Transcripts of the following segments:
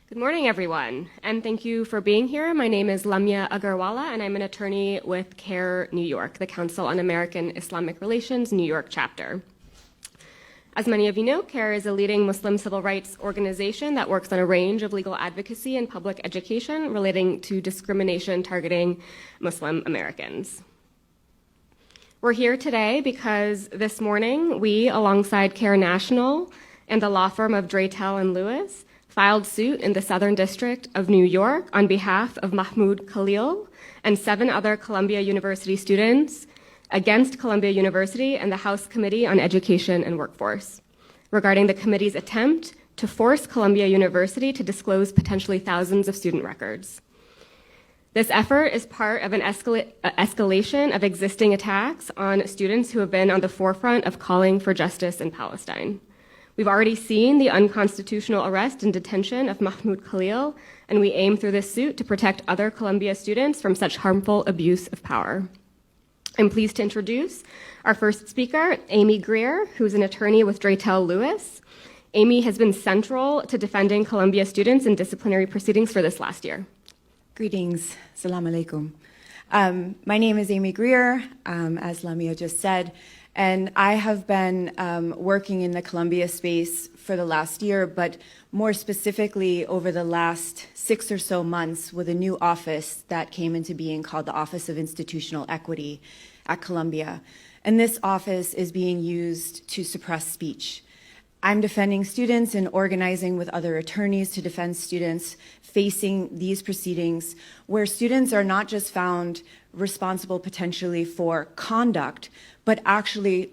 Good morning, everyone, and thank you for being here. My name is Lamia Agarwala, and I'm an attorney with CAIR-New York, the Council on American Islamic Relations New York chapter. As many of you know, CAIR is a leading Muslim civil rights organization that works on a range of legal advocacy and public education relating to discrimination targeting Muslim Americans. We're here today because this morning we, alongside CAIR National and the law firm of Dratel Lewis, filed suit in the Southern District of New York on behalf of Mahmoud Khalil and 7 other Columbia University students against Columbia University and the House Committee on Education and Workforce regarding the committee's attempt to force Columbia University to disclose potentially thousands of student records. This effort is part of an escalation of existing attacks on students who have been on the forefront of calling for justice in Palestine. We've already seen the unconstitutional arrest and detention of Mahmoud Khalil, and we aim through this suit to protect other Columbia students from such harmful abuse of power. I'm pleased to introduce our first speaker, Amy Greer, who's an attorney with Dratel Lewis. Amy has been central to defending Columbia students in disciplinary proceedings for this last year. Greetings. Assalamu alaikum. My name is Amy Greer, as Lamia just said. And I have been working in the Columbia space for the last year, but more specifically over the last 6 or so months with a new office that came into being called the Office of Institutional Equity at Columbia. And this office is being used to suppress speech. I'm defending students and organizing with other attorneys to defend students facing these proceedings where students are not just found responsible potentially for conduct, but actually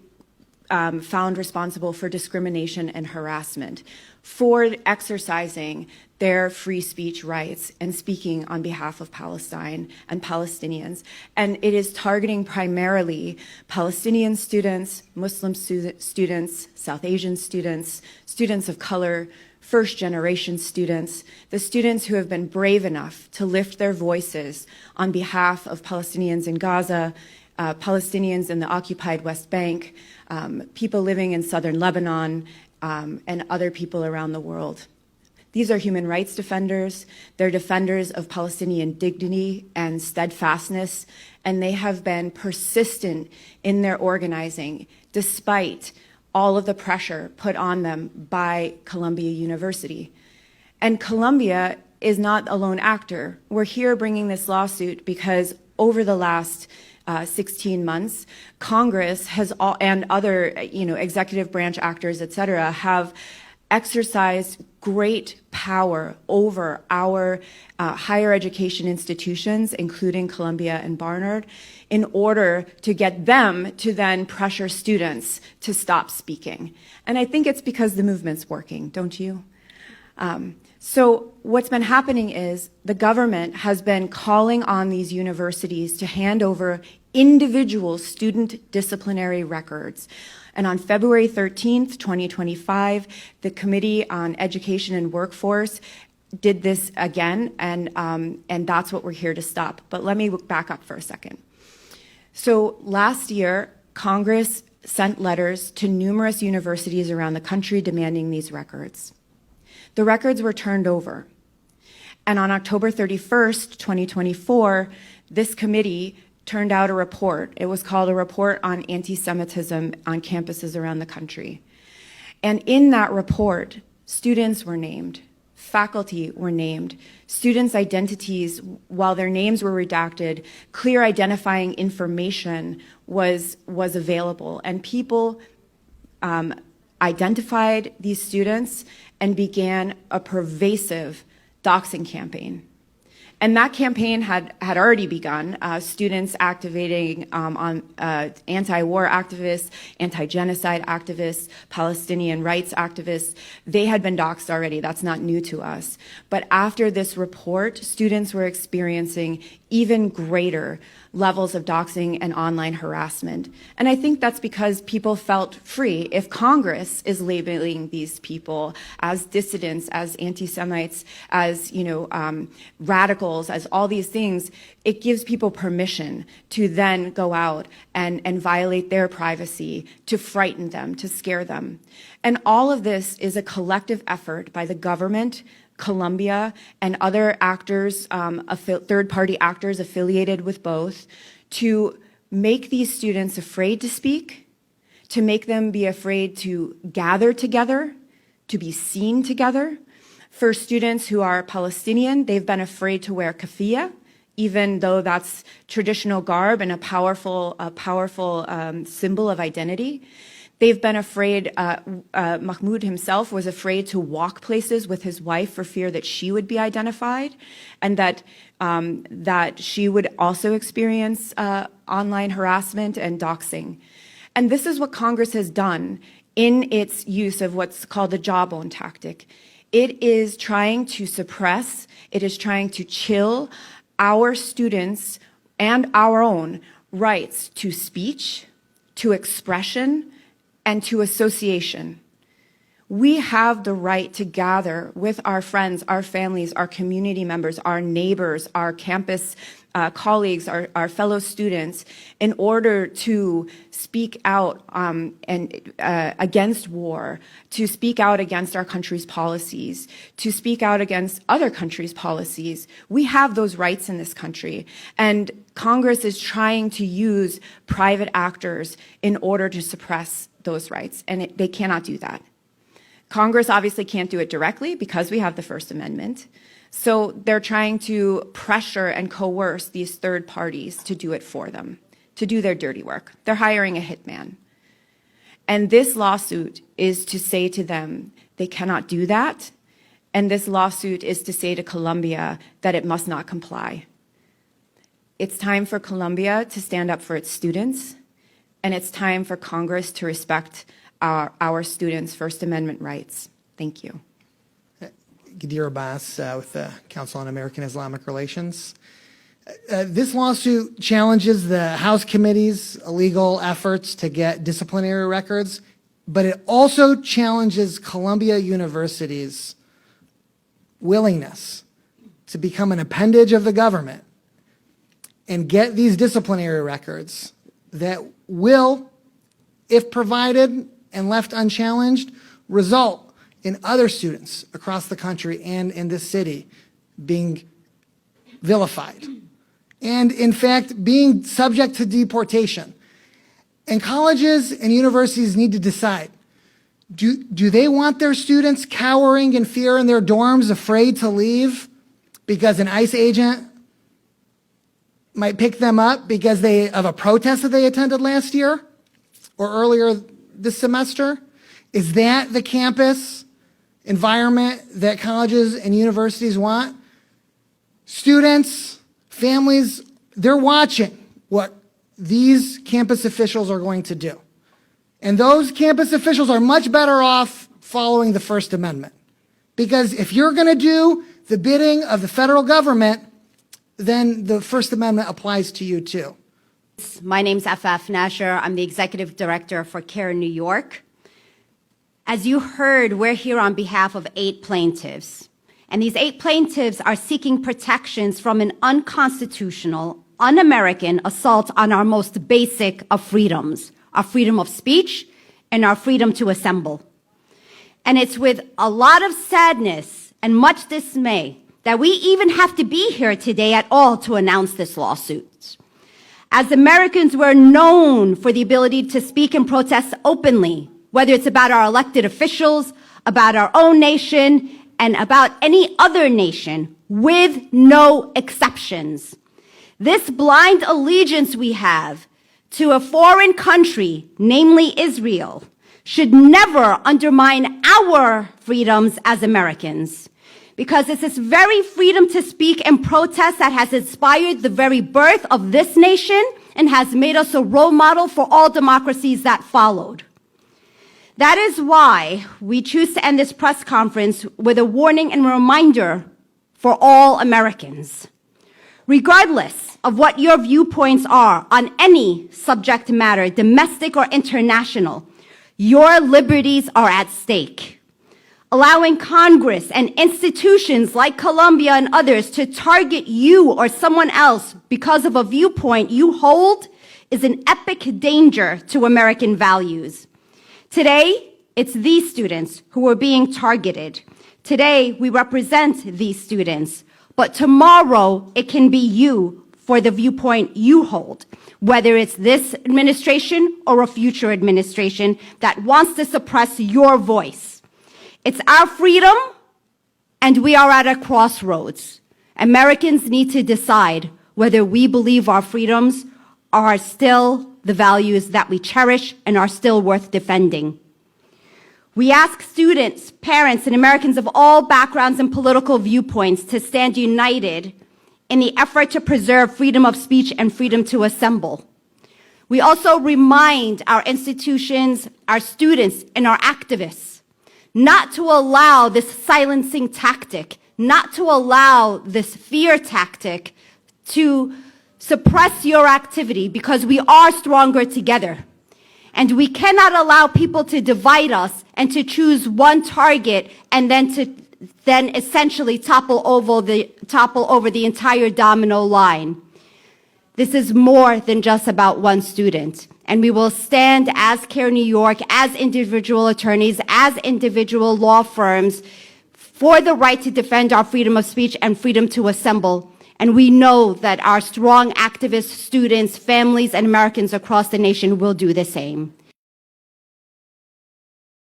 found responsible for discrimination and harassment for exercising their free speech rights and speaking on behalf of Palestine and Palestinians. And it is targeting primarily Palestinian students, Muslim students, South Asian students, students of color, first-generation students, the students who have been brave enough to lift their voices on behalf of Palestinians in Gaza, Palestinians in the occupied West Bank, people living in southern Lebanon, and other people around the world. These are human rights defenders. They're defenders of Palestinian dignity and steadfastness, and they have been persistent in their organizing despite all of the pressure put on them by Columbia University. And Columbia is not a lone actor. We're here bringing this lawsuit because over the last 16 months, Congress has and other, executive branch actors, et cetera, have exercised great power over our higher education institutions, including Columbia and Barnard, in order to get them to then pressure students to stop speaking. And I think it's because the movement's working, don't you? So what's been happening is the government has been calling on these universities to hand over individual student disciplinary records. And on February 13th, 2025, the Committee on Education and Workforce did this again, and that's what we're here to stop. But let me back up for a second. So last year, Congress sent letters to numerous universities around the country demanding these records. The records were turned over. And on October 31st, 2024, this committee turned out a report. It was called a report on anti-Semitism on campuses around the country. And in that report, students were named, faculty were named, students' identities, while their names were redacted, clear identifying information was available. And people identified these students and began a pervasive doxing campaign. And that campaign had already begun, students activating on anti-war activists, anti-genocide activists, Palestinian rights activists. They had been doxed already. That's not new to us. But after this report, students were experiencing even greater levels of doxing and online harassment. And I think that's because people felt free. If Congress is labeling these people as dissidents, as anti-Semites, as radicals, as all these things, it gives people permission to then go out and violate their privacy, to frighten them, to scare them. And all of this is a collective effort by the government, Columbia and other actors, third-party actors affiliated with both, to make these students afraid to speak, to make them be afraid to gather together, to be seen together. For students who are Palestinian, they've been afraid to wear keffiyeh, even though that's traditional garb and a powerful symbol of identity. They've been afraid, Mahmoud himself was afraid to walk places with his wife for fear that she would be identified and that she would also experience online harassment and doxing. And this is what Congress has done in its use of what's called the jawbone tactic. It is trying to suppress, it is trying to chill our students and our own rights to speech, to expression, and to association. We have the right to gather with our friends, our families, our community members, our neighbors, our campus colleagues, our fellow students, in order to speak out against war, to speak out against our country's policies, to speak out against other countries' policies. We have those rights in this country, and Congress is trying to use private actors in order to suppress those rights, and they cannot do that. Congress obviously can't do it directly because we have the First Amendment. So they're trying to pressure and coerce these third parties to do it for them, to do their dirty work. They're hiring a hitman. And this lawsuit is to say to them, they cannot do that. And this lawsuit is to say to Columbia that it must not comply. It's time for Columbia to stand up for its students. And it's time for Congress to respect our students' First Amendment rights. Thank you. Gadir Abbas with the Council on American Islamic Relations. This lawsuit challenges the House Committee's illegal efforts to get disciplinary records, but it also challenges Columbia University's willingness to become an appendage of the government and get these disciplinary records that will, if provided and left unchallenged, result in other students across the country and in this city being vilified and, in fact, being subject to deportation. And colleges and universities need to decide, do they want their students cowering in fear in their dorms, afraid to leave because an ICE agent might pick them up because of a protest that they attended last year or earlier this semester? Is that the campus environment that colleges and universities want? Students, families, they're watching what these campus officials are going to do. And those campus officials are much better off following the First Amendment. Because if you're going to do the bidding of the federal government, then the First Amendment applies to you too. My name's Afaf Nasher. I'm the executive director for CAIR-New York. As you heard, we're here on behalf of 8 plaintiffs. And these 8 plaintiffs are seeking protections from an unconstitutional, un-American assault on our most basic of freedoms, our freedom of speech and our freedom to assemble. And it's with a lot of sadness and much dismay that we even have to be here today at all to announce this lawsuit. As Americans, we're known for the ability to speak and protest openly, whether it's about our elected officials, about our own nation, and about any other nation, with no exceptions. This blind allegiance we have to a foreign country, namely Israel, should never undermine our freedoms as Americans. Because it's this very freedom to speak and protest that has inspired the very birth of this nation and has made us a role model for all democracies that followed. That is why we choose to end this press conference with a warning and a reminder for all Americans. Regardless of what your viewpoints are on any subject matter, domestic or international, your liberties are at stake. Allowing Congress and institutions like Columbia and others to target you or someone else because of a viewpoint you hold is an epic danger to American values. Today, it's these students who are being targeted. Today, we represent these students, but tomorrow it can be you for the viewpoint you hold, whether it's this administration or a future administration that wants to suppress your voice. It's our freedom, and we are at a crossroads. Americans need to decide whether we believe our freedoms are still the values that we cherish and are still worth defending. We ask students, parents, and Americans of all backgrounds and political viewpoints to stand united in the effort to preserve freedom of speech and freedom to assemble. We also remind our institutions, our students, and our activists not to allow this silencing tactic, not to allow this fear tactic to suppress your activity, because we are stronger together. And we cannot allow people to divide us and to choose one target and then essentially topple over the entire domino line. This is more than just about one student. And we will stand as CAIR-New York, as individual attorneys, as individual law firms for the right to defend our freedom of speech and freedom to assemble. And we know that our strong activists, students, families, and Americans across the nation will do the same.